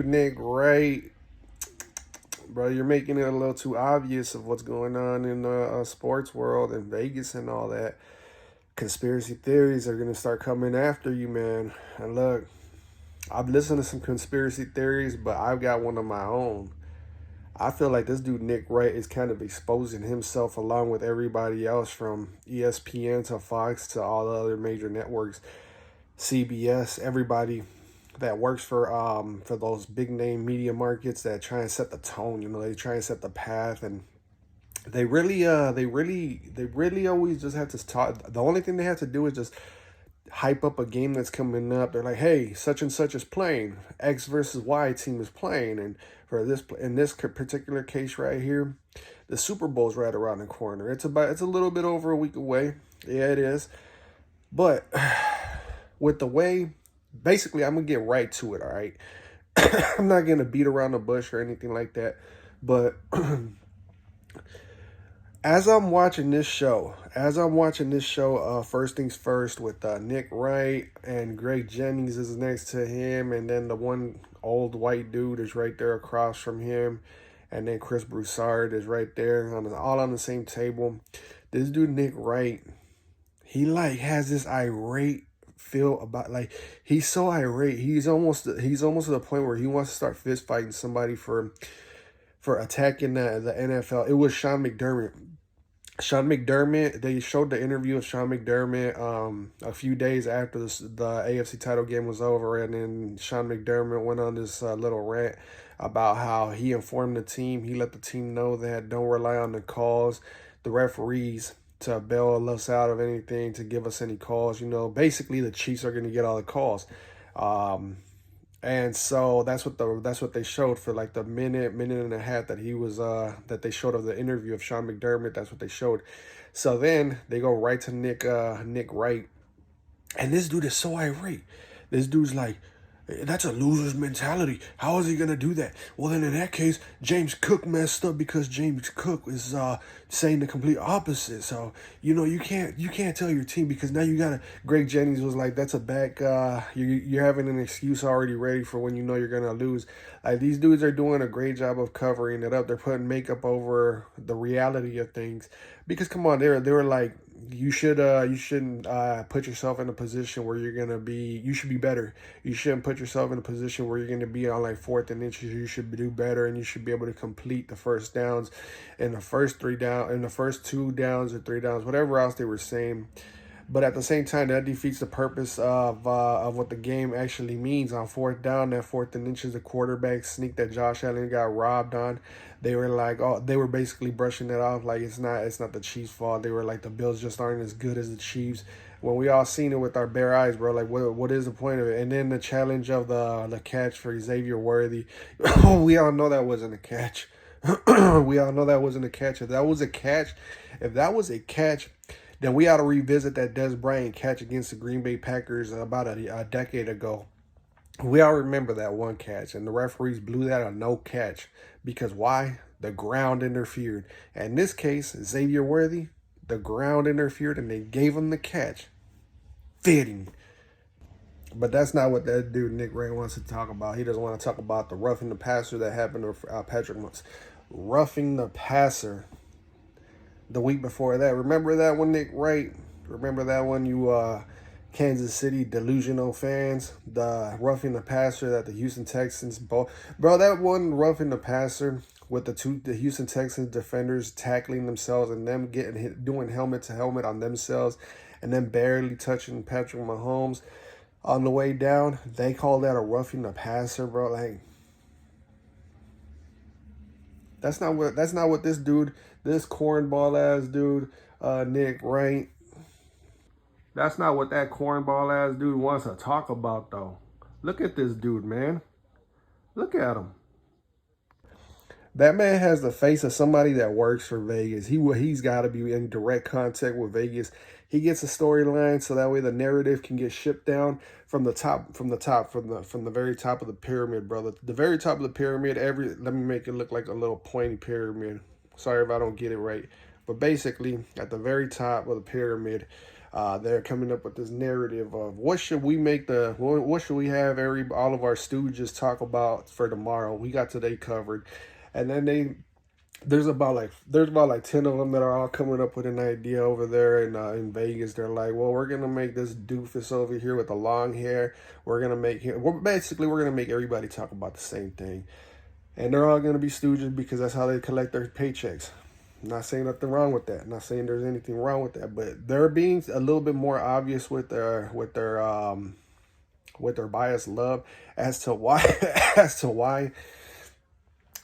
Nick Wright, bro, you're making it a little too obvious of what's going on in the sports world and Vegas and all that. Conspiracy theories are gonna start coming after you, man. And look, I've listened to some conspiracy theories, but I've got one of my own. I feel like this dude Nick Wright is kind of exposing himself along with everybody else from ESPN to Fox to all the other major networks, CBS, everybody that works for those big name media markets that try and set the tone. They try and set the path, and they really always just have to talk. The only thing they have to do is just hype up a game that's coming up. They're like, hey, such and such is playing, X versus Y team is playing, and for this, in this particular case right here, the Super Bowl's right around the corner. It's a little bit over a week away. Yeah, it is. But with the way, basically, I'm gonna get right to it. All right, I'm not gonna beat around the bush or anything like that. But first things first, with Nick Wright and Greg Jennings is next to him, and then the one old white dude is right there across from him, and then Chris Broussard is right there all on the same table. This dude Nick Wright, he like has this irate feel about, like, he's so irate. He's almost to the point where he wants to start fist fighting somebody for attacking the NFL. It was Sean McDermott. They showed the interview of Sean McDermott a few days after the AFC title game was over, and then Sean McDermott went on this little rant about how he informed the team. He let the team know that don't rely on the calls, the referees, to bail us out of anything, to give us any calls. Basically the Chiefs are going to get all the calls. And so that's what they showed for like the minute and a half that they showed of the interview of Sean McDermott. That's what they showed. So then they go right to Nick Wright, and this dude is so irate. This dude's like, that's a loser's mentality. How is he gonna do that? Well, then in that case, James Cook messed up, because James Cook is saying the complete opposite. So you can't tell your team, because now you gotta. Greg Jennings was like, that's a back. You're having an excuse already ready for when you know you're gonna lose. Like, these dudes are doing a great job of covering it up. They're putting makeup over the reality of things, because come on, they were like, you shouldn't put yourself in a position where you should be better. You shouldn't put yourself in a position where you're gonna be on like 4th and inches. You should do better, and you should be able to complete the first downs in the first 2 downs or 3 downs, whatever else they were saying. But at the same time, that defeats the purpose of what the game actually means. On 4th down, that 4th and inches, the quarterback sneak that Josh Allen got robbed on. They were like, oh, they were basically brushing it off like it's not the Chiefs' fault. They were like, the Bills just aren't as good as the Chiefs. When we all seen it with our bare eyes, bro. Like, what is the point of it? And then the challenge of the catch for Xavier Worthy. We all know that wasn't a catch. We all know that wasn't a catch. If that was a catch, then we ought to revisit that Des Bryant catch against the Green Bay Packers about a decade ago. We all remember that one catch, and the referees blew that a no catch. Because why? The ground interfered. And in this case, Xavier Worthy, the ground interfered, and they gave him the catch. Fitting. But that's not what that dude Nick Wright wants to talk about. He doesn't want to talk about the roughing the passer that happened to Patrick Mahomes. Roughing the passer the week before that. Remember that one, Nick Wright? Remember that one, you Kansas City delusional fans? The roughing the passer that the Houston Texans bro, that one roughing the passer with the Houston Texans defenders tackling themselves and them getting hit, doing helmet to helmet on themselves, and then barely touching Patrick Mahomes on the way down. They call that a roughing the passer, bro. Like, that's not what this dude, this cornball ass dude, Nick Wright. That's not what that cornball ass dude wants to talk about, though. Look at this dude, man. Look at him. That man has the face of somebody that works for Vegas. He's got to be in direct contact with Vegas. He gets a storyline so that way the narrative can get shipped down from the very top of the pyramid, brother. The very top of the pyramid. Let me make it look like a little pointy pyramid. Sorry if I don't get it right, but basically at the very top of the pyramid, They're coming up with this narrative of what should we make what should we have all of our stooges talk about for tomorrow. We got today covered, and then there's about like 10 of them that are all coming up with an idea over there in Vegas. They're like, well, we're gonna make this doofus over here with the long hair. We're gonna make him. We're gonna make everybody talk about the same thing, and they're all gonna be stooges because that's how they collect their paychecks. I'm not saying nothing wrong with that. I'm not saying there's anything wrong with that, but they're being a little bit more obvious with their biased love as to why as to why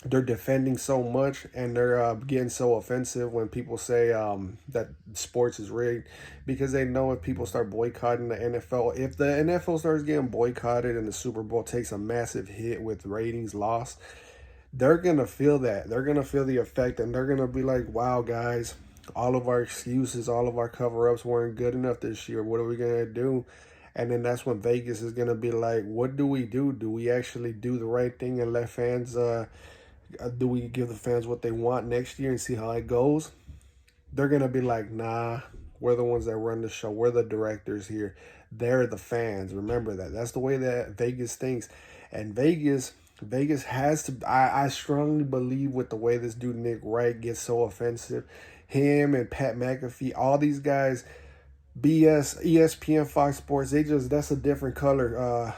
they're defending so much, and they're getting so offensive when people say that sports is rigged, because they know if people start boycotting the NFL, if the NFL starts getting boycotted and the Super Bowl takes a massive hit with ratings lost, they're going to feel that. They're going to feel the effect, and they're going to be like, wow, guys, all of our excuses, all of our cover-ups weren't good enough this year. What are we going to do? And then that's when Vegas is going to be like, what do we do? Do we actually do the right thing and let fans do we give the fans what they want next year and see how it goes? They're going to be like, nah, we're the ones that run the show. We're the directors here. They're the fans. Remember that. That's the way that Vegas thinks. And Vegas has to, I strongly believe with the way this dude Nick Wright gets so offensive, him and Pat McAfee, all these guys, BS, ESPN, Fox Sports, that's a different color.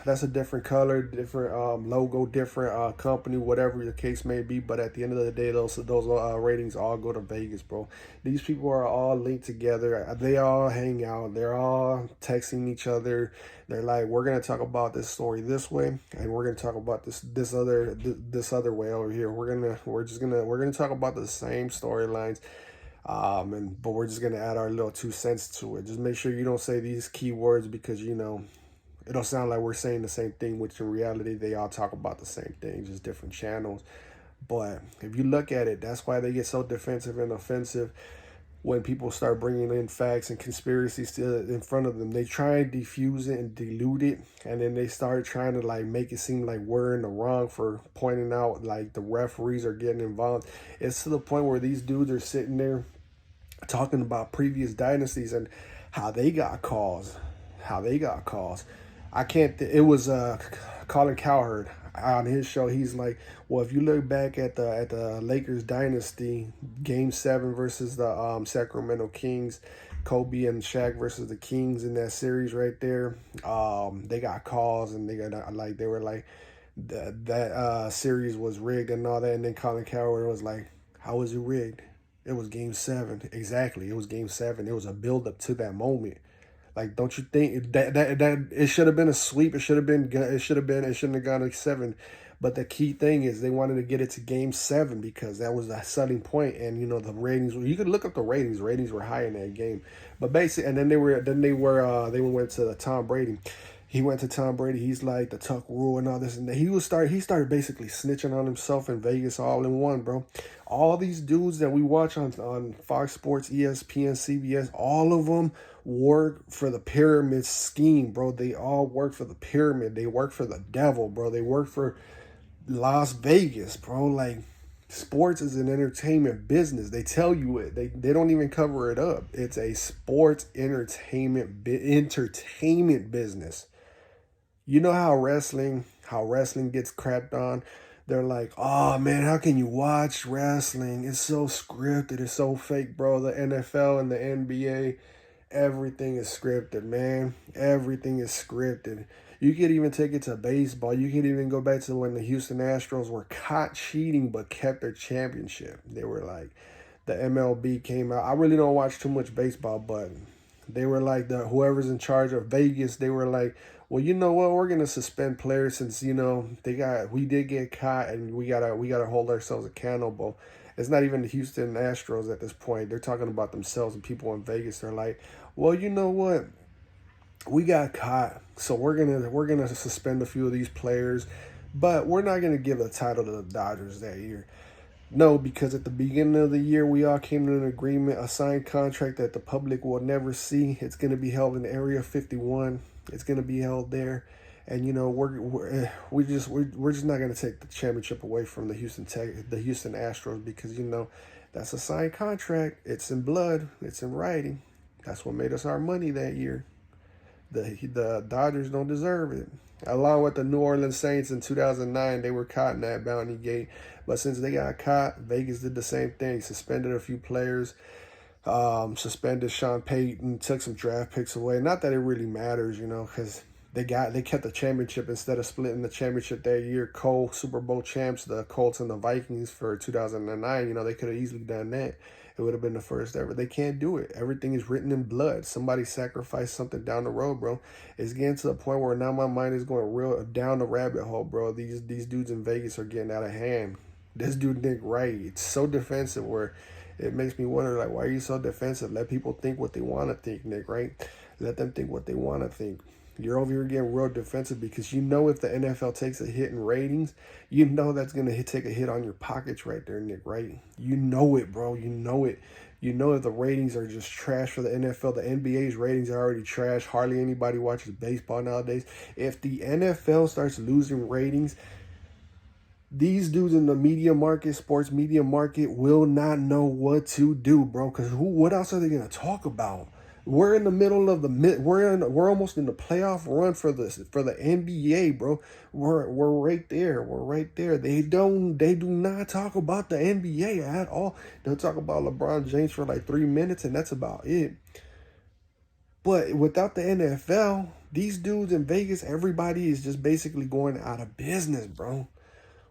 Different logo, different company, whatever the case may be. But at the end of the day, those ratings all go to Vegas, bro. These people are all linked together. They all hang out. They're all texting each other. They're like, we're gonna talk about this story this way, and we're gonna talk about this other way over here. We're gonna talk about the same storylines. But we're just gonna add our little 2 cents to it. Just make sure you don't say these keywords, because it'll sound like we're saying the same thing, which in reality they all talk about the same thing, just different channels. But if you look at it, that's why they get so defensive and offensive when people start bringing in facts and conspiracies still in front of them. They try and diffuse it and dilute it, and then they start trying to like make it seem like we're in the wrong for pointing out like the referees are getting involved. It's to the point where these dudes are sitting there talking about previous dynasties and how they got calls. I can't. It was Colin Cowherd on his show. He's like, well, if you look back at the Lakers dynasty, Game 7 versus the Sacramento Kings, Kobe and Shaq versus the Kings in that series right there, they got calls, and they were like that series was rigged and all that. And then Colin Cowherd was like, how was it rigged? It was Game 7. Exactly. It was Game 7. It was a build up to that moment. Like, don't you think that it should have been a sweep? It shouldn't have gone to 7. But the key thing is they wanted to get it to Game 7 because that was a selling point. And the ratings. You could look up the ratings. Ratings were high in that game. But basically, and then they went to Tom Brady. He went to Tom Brady. He's like the Tuck rule and all this, and he started basically snitching on himself in Vegas all in one, bro. All these dudes that we watch on Fox Sports, ESPN, CBS, all of them work for the pyramid scheme, bro. They all work for the pyramid. They work for the devil, bro. They work for Las Vegas, bro. Like, sports is an entertainment business. They tell you it. They don't even cover it up. It's a sports entertainment business. You know how wrestling gets crapped on? They're like, oh man, how can you watch wrestling? It's so scripted, it's so fake, bro. The NFL and the NBA, everything is scripted, man. Everything is scripted. You could even take it to baseball. You could even go back to when the Houston Astros were caught cheating but kept their championship. They were like, the MLB came out. I really don't watch too much baseball, but they were like, whoever's in charge of Vegas, they were like, well, you know what? We're gonna suspend players since we did get caught, and we gotta hold ourselves accountable. It's not even the Houston Astros at this point. They're talking about themselves, and people in Vegas are like, well, you know what? We got caught, so we're gonna suspend a few of these players, but we're not gonna give the title to the Dodgers that year. No, because at the beginning of the year, we all came to an agreement, a signed contract that the public will never see. It's going to be held in Area 51. It's going to be held there, and we're just not going to take the championship away from the Houston Astros, because that's a signed contract. It's in blood. It's in writing. That's what made us our money that year. The Dodgers don't deserve it. Along with the New Orleans Saints in 2009, they were caught in that bounty gate. But since they got caught, Vegas did the same thing. Suspended a few players, suspended Sean Payton, took some draft picks away. Not that it really matters, because they kept the championship instead of splitting the championship that year. Super Bowl champs, the Colts and the Vikings for 2009. They could have easily done that. It would have been the first ever. They can't do it. Everything is written in blood. Somebody sacrificed something down the road, bro. It's getting to the point where now my mind is going real down the rabbit hole, bro. These dudes in Vegas are getting out of hand. This dude, Nick Wright, it's so defensive where it makes me wonder, like, why are you so defensive? Let people think what they want to think, Nick, right? Let them think what they want to think. You're over here getting real defensive because if the NFL takes a hit in ratings, that's going to take a hit on your pockets right there, Nick, right? You know it, bro. You know it. If the ratings are just trash for the NFL, the NBA's ratings are already trash. Hardly anybody watches baseball nowadays. If the NFL starts losing ratings, these dudes in the media market, sports media market, will not know what to do, bro. Because what else are they going to talk about? We're in the middle of we're almost in the playoff run for the NBA, bro. We're right there. We're right there. They do not talk about the NBA at all. They'll talk about LeBron James for like 3 minutes, and that's about it. But without the NFL, these dudes in Vegas, everybody is just basically going out of business, bro.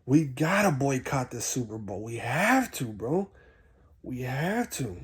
We gotta boycott this Super Bowl. We have to, bro. We have to.